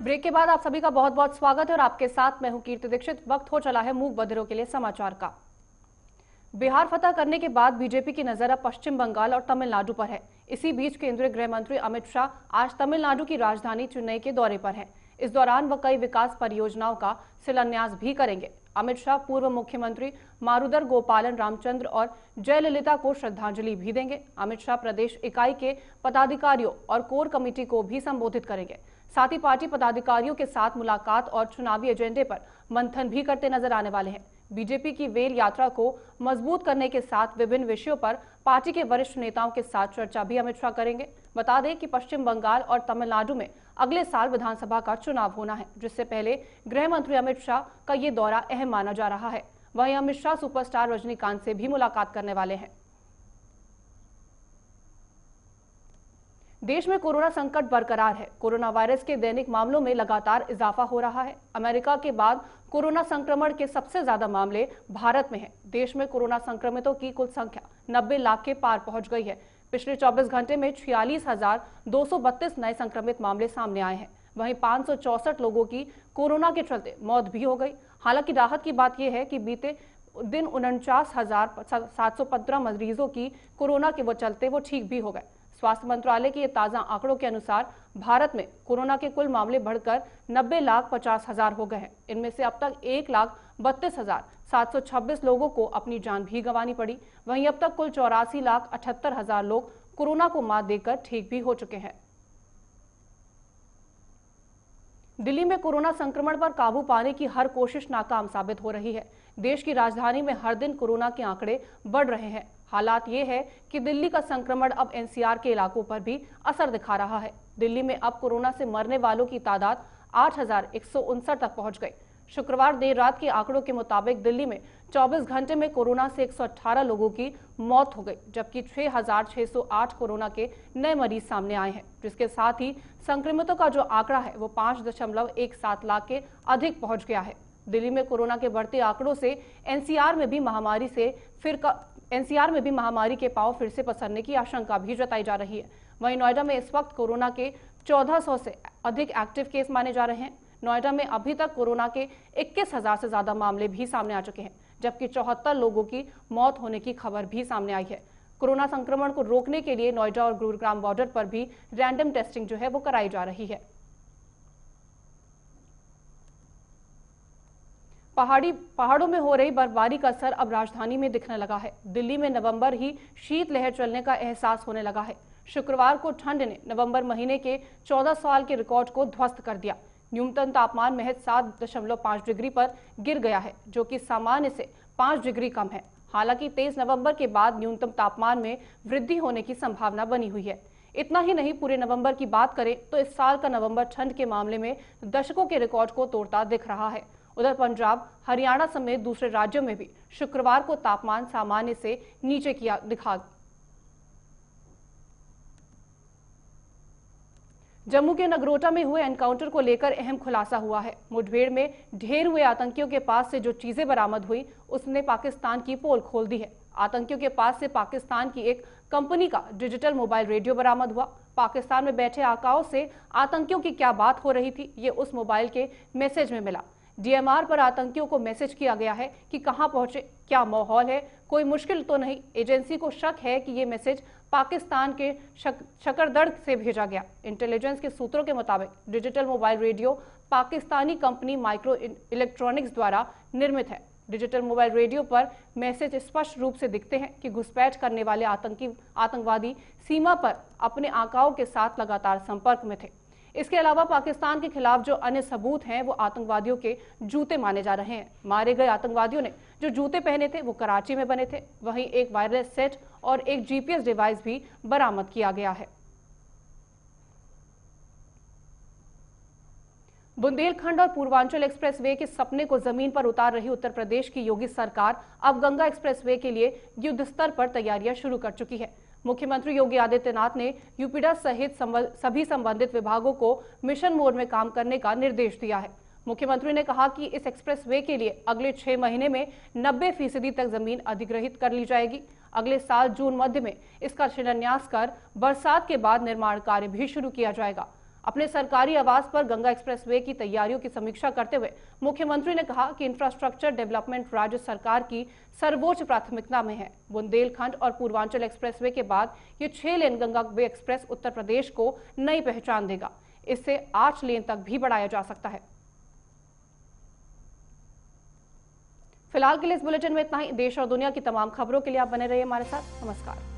Break के बाद आप सभी का बहुत बहुत स्वागत है और आपके साथ मैं हूं कीर्ति दीक्षित। वक्त हो चला है मूक बधिरों के लिए समाचार का। बिहार फतह करने के बाद बीजेपी की नजर अब पश्चिम बंगाल और तमिलनाडु पर है। इसी बीच केंद्रीय गृह मंत्री अमित शाह आज तमिलनाडु की राजधानी चेन्नई के दौरे पर हैं। इस दौरान वह कई विकास परियोजनाओं का शिलान्यास भी करेंगे। अमित शाह पूर्व मुख्यमंत्री मारुदर गोपालन रामचंद्र और जयललिता को श्रद्धांजलि भी देंगे। अमित शाह प्रदेश इकाई के पदाधिकारियों और कोर कमेटी को भी संबोधित करेंगे। साथ ही पार्टी पदाधिकारियों के साथ मुलाकात और चुनावी एजेंडे पर मंथन भी करते नजर आने वाले हैं। बीजेपी की वेल यात्रा को मजबूत करने के साथ विभिन्न विषयों पर पार्टी के वरिष्ठ नेताओं के साथ चर्चा भी अमित शाह करेंगे। बता दें कि पश्चिम बंगाल और तमिलनाडु में अगले साल विधानसभा का चुनाव होना है, जिससे पहले गृह मंत्री अमित शाह का ये दौरा अहम माना जा रहा है। वहीं अमित शाह सुपरस्टार रजनीकांत से भी मुलाकात करने वाले हैं। देश में कोरोना संकट बरकरार है। कोरोना वायरस के दैनिक मामलों में लगातार इजाफा हो रहा है। अमेरिका के बाद कोरोना संक्रमण के सबसे ज्यादा मामले भारत में हैं। देश में कोरोना संक्रमितों की कुल संख्या 90 लाख के पार पहुंच गई है। पिछले 24 घंटे में 46,232 नए संक्रमित मामले सामने आए हैं। वहीं 564 लोगों की कोरोना के चलते मौत भी हो गई। हालांकि राहत की बात यह है कि बीते दिन 49,715 मरीजों की कोरोना के चलते वो ठीक भी हो गए। स्वास्थ्य मंत्रालय के ताजा आंकड़ों के अनुसार भारत में कोरोना के कुल मामले बढ़कर 90,50,000 हो गए हैं। इनमें से अब तक 1,32,726 लोगों को अपनी जान भी गंवानी पड़ी। वहीं अब तक कुल 84,78,000 लोग कोरोना को मात देकर ठीक भी हो चुके हैं। दिल्ली में कोरोना संक्रमण पर काबू पाने की हर कोशिश नाकाम साबित हो रही है। देश की राजधानी में हर दिन कोरोना के आंकड़े बढ़ रहे हैं। हालात ये है कि दिल्ली का संक्रमण अब एनसीआर के इलाकों पर भी असर दिखा रहा है। दिल्ली में अब कोरोना से मरने वालों की तादाद 8,159 तक पहुंच गई। शुक्रवार देर रात के आंकड़ों के मुताबिक दिल्ली में 24 घंटे में कोरोना से 118 लोगों की मौत हो गई, जबकि 6,608 कोरोना के नए मरीज सामने आए हैं, जिसके साथ ही संक्रमितों का जो आंकड़ा है वो 5.17 लाख के अधिक पहुंच गया है। दिल्ली में कोरोना के बढ़ते आंकड़ों से एनसीआर में भी महामारी के पांव फिर से पसरने की आशंका भी जताई जा रही है। वहीं नोएडा में इस वक्त कोरोना के 1400 से अधिक एक्टिव केस माने जा रहे हैं। नोएडा में अभी तक कोरोना के 21,000 से ज्यादा मामले भी सामने आ चुके हैं, जबकि 74 लोगों की मौत होने की खबर भी सामने आई है। कोरोना संक्रमण को रोकने के लिए नोएडा और गुरुग्राम बॉर्डर पर भी रैंडम टेस्टिंग जो है वो कराई जा रही है। पहाड़ों में हो रही बर्फबारी का असर अब राजधानी में दिखने लगा है। दिल्ली में नवंबर ही शीतलहर चलने का एहसास होने लगा है। शुक्रवार को ठंड ने नवंबर महीने के 14 साल के रिकॉर्ड को ध्वस्त कर दिया। न्यूनतम तापमान महज 7.5 डिग्री पर गिर गया है, जो कि सामान्य से 5 डिग्री कम है। हालांकि 23 नवंबर के बाद न्यूनतम तापमान में वृद्धि होने की संभावना बनी हुई है। इतना ही नहीं, पूरे नवंबर की बात करें तो इस साल का नवंबर ठंड के मामले में दशकों के रिकॉर्ड को तोड़ता दिख रहा है। उधर पंजाब, हरियाणा समेत दूसरे राज्यों में भी शुक्रवार को तापमान सामान्य से नीचे दिखा। जम्मू के नगरोटा में हुए एनकाउंटर को लेकर अहम खुलासा हुआ है। मुठभेड़ में ढेर हुए आतंकियों के पास से जो चीजें बरामद हुई, उसने पाकिस्तान की पोल खोल दी है। आतंकियों के पास से पाकिस्तान की एक कंपनी का डिजिटल मोबाइल रेडियो बरामद हुआ। पाकिस्तान में बैठे आकाओं से आतंकियों की क्या बात हो रही थी, ये उस मोबाइल के मैसेज में मिला। डीएमआर पर आतंकियों को मैसेज किया गया है कि कहां पहुंचे, क्या माहौल है, कोई मुश्किल तो नहीं। एजेंसी को शक है कि ये मैसेज पाकिस्तान के शकरदर्द से भेजा गया। इंटेलिजेंस के सूत्रों के मुताबिक digital mobile radio Pakistani company micro electronics द्वारा निर्मित है। डिजिटल मोबाइल रेडियो पर मैसेज स्पष्ट रूप से दिखते हैं कि घुसपैठ करने वाले आतंकवादी सीमा पर अपने आकाओं के साथ लगातार संपर्क में थे। इसके अलावा पाकिस्तान के खिलाफ जो अन्य सबूत हैं वो आतंकवादियों के जूते माने जा रहे हैं। मारे गए आतंकवादियों ने जो जूते पहने थे वो कराची में बने थे। वहीं एक वायरलेस सेट और एक जीपीएस डिवाइस भी बरामद किया गया है। बुंदेलखंड और पूर्वांचल एक्सप्रेसवे के सपने को जमीन पर उतार रही उत्तर प्रदेश की योगी सरकार अब गंगा एक्सप्रेसवे के लिए युद्ध स्तर पर तैयारियां शुरू कर चुकी है। मुख्यमंत्री योगी आदित्यनाथ ने यूपीडा सहित सभी संबंधित विभागों को मिशन मोड में काम करने का निर्देश दिया है। मुख्यमंत्री ने कहा कि इस एक्सप्रेसवे के लिए अगले 6 महीने में 90% तक जमीन अधिग्रहित कर ली जाएगी। अगले साल जून मध्य में इसका शिलान्यास कर बरसात के बाद निर्माण कार्य भी शुरू किया जाएगा। अपने सरकारी आवास पर गंगा एक्सप्रेसवे की तैयारियों की समीक्षा करते हुए मुख्यमंत्री ने कहा कि इंफ्रास्ट्रक्चर डेवलपमेंट राज्य सरकार की सर्वोच्च प्राथमिकता में है। बुंदेलखंड और पूर्वांचल एक्सप्रेसवे के बाद ये 6 लेन गंगा वे एक्सप्रेस उत्तर प्रदेश को नई पहचान देगा। इससे 8 लेन तक भी बढ़ाया जा सकता है। फिलहाल के लिए इस बुलेटिन में इतना ही। देश और दुनिया की तमाम खबरों के लिए आप बने रहिए हमारे साथ। नमस्कार।